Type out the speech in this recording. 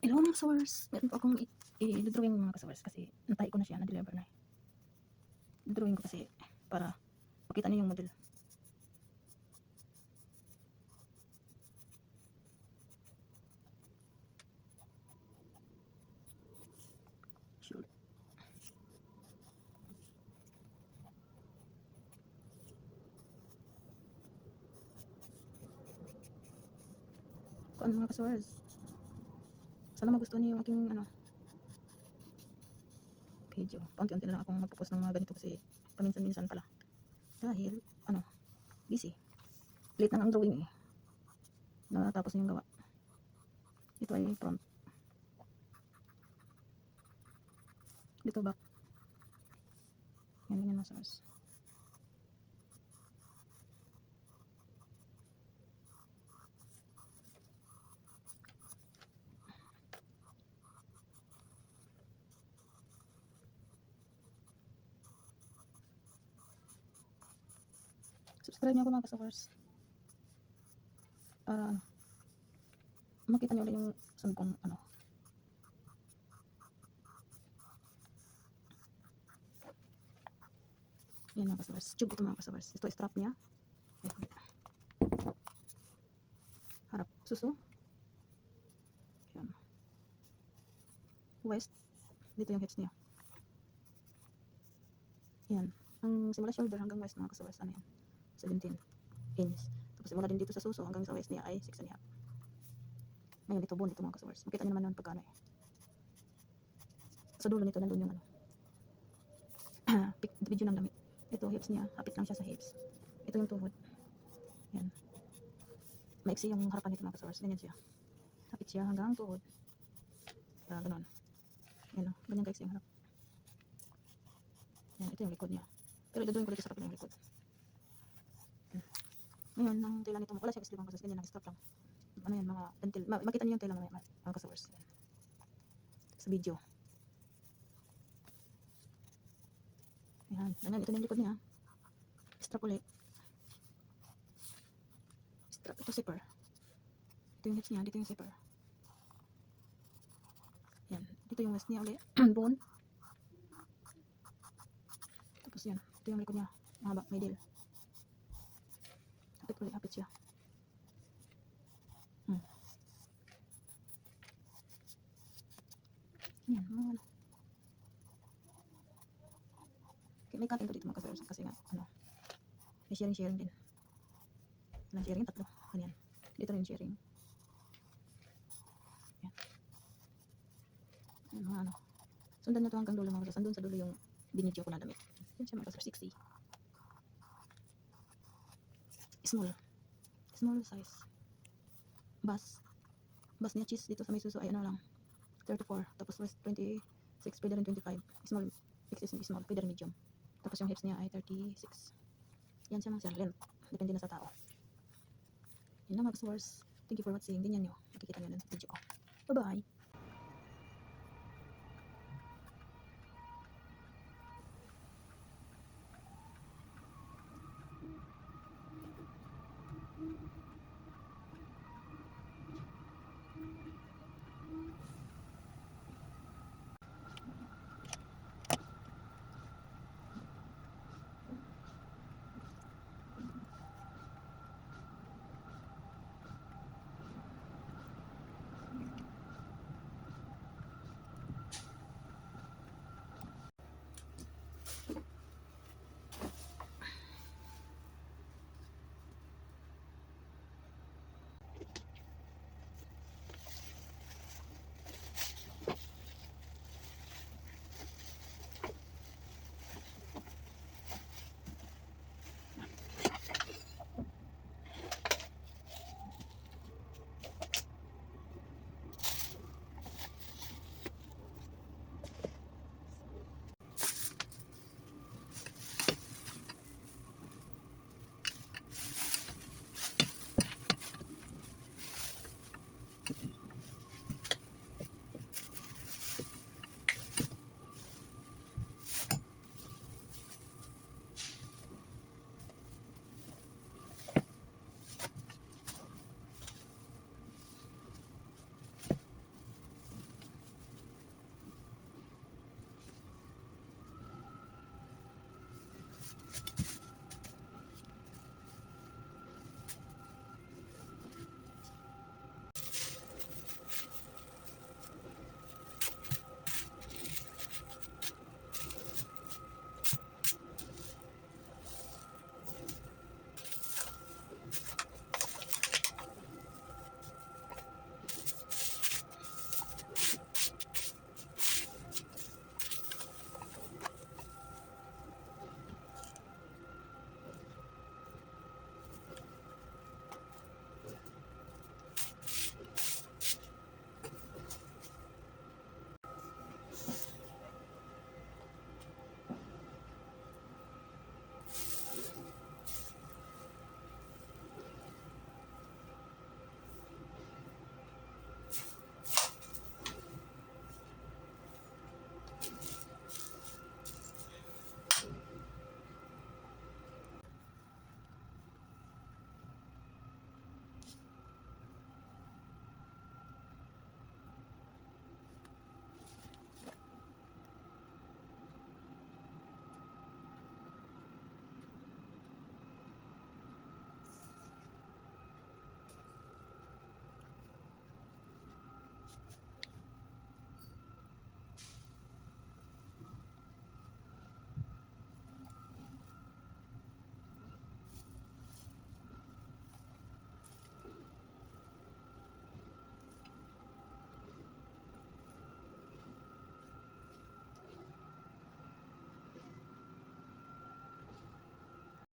Hello mga kasawars, meron po akong i-drawing mga kasawars kasi natay ko na siya, na-deliver na. I-drawing ko kasi para makita niyo yung model. Sure. Kung ano mga kasawars, sana magustuhan niyo yung aking video. Paunti-unti na lang akong magpo-post ng mga ganito kasi paminsan-minsan pala. Dahil, busy. Late na ang drawing eh. Natapos na yung gawa. Ito ay front. Dito back. Yan, ganyan mga kasawars. Subscribe niyo ako mga kasawars. Para makita niyo ulit yung sunod kong yan mga kasawars. Tube ito mga kasawars. Ito strap niya. Harap suso. Yan. Waist. Dito yung hips niya. Yan. Ang simula shoulder hanggang waist mga kasawars, 17 inch. Tapos simula din dito sa suso hanggang sa waist niya ay 6 and a half. Ngayon dito bone, dito mga kasawars. Makita niyo naman yun pagkano eh. Sa dulo nito nandun yung video ng damit. Ito hips niya, hapit lang siya sa hips. Ito yung tuhod. Yan. Maiksi yung harapan nito mga kasawars. Ganyan siya. Hapit siya hanggang tuhod. Ganon. Yan o. Ganyan kaiksi yung harap. Yan. Ito yung likod niya. Pero dadawin ko dito sa kapila yung likod. Ngayon, ang tela nito, wala siyang sleeve mga kasawars. Ganyan lang, strap lang. Yan, mga dantil. Makita niyo yung tela mga kasawars. Sa video. Yan. Ganyan, ito na yung likod niya. Strap ulit. Strap, ito zipper. Ito yung hips niya, dito yung zipper. Yan, dito yung waist niya ulit. Bone. Tapos yan, ito yung likod niya. Mahaba, middle. Hapit ulit, hapit siya. Yan, mga may cutting ko dito mga kasawars kasi nga, may sharing din. Sharing, tatlo. Ganyan. Dito rin sharing. Yan. Yan, mga sundan na to hanggang dulo mga kasawars. Andun sa dulo yung binidyo ko na damit. Yan siya mga kasawars, 60. Small size. Bus niya cheese dito sa may suso ay lang. 34. Tapos waist 26. Pwede rin 25. Small. XS small. Pwede rin medium. Tapos yung hips niya ay 36. Yan siya mga length. Depende na sa tao. Yun na mga kasawars. Thank you for watching. Ganyan nyo. Nakikita nyo na sa video ko. Bye-bye.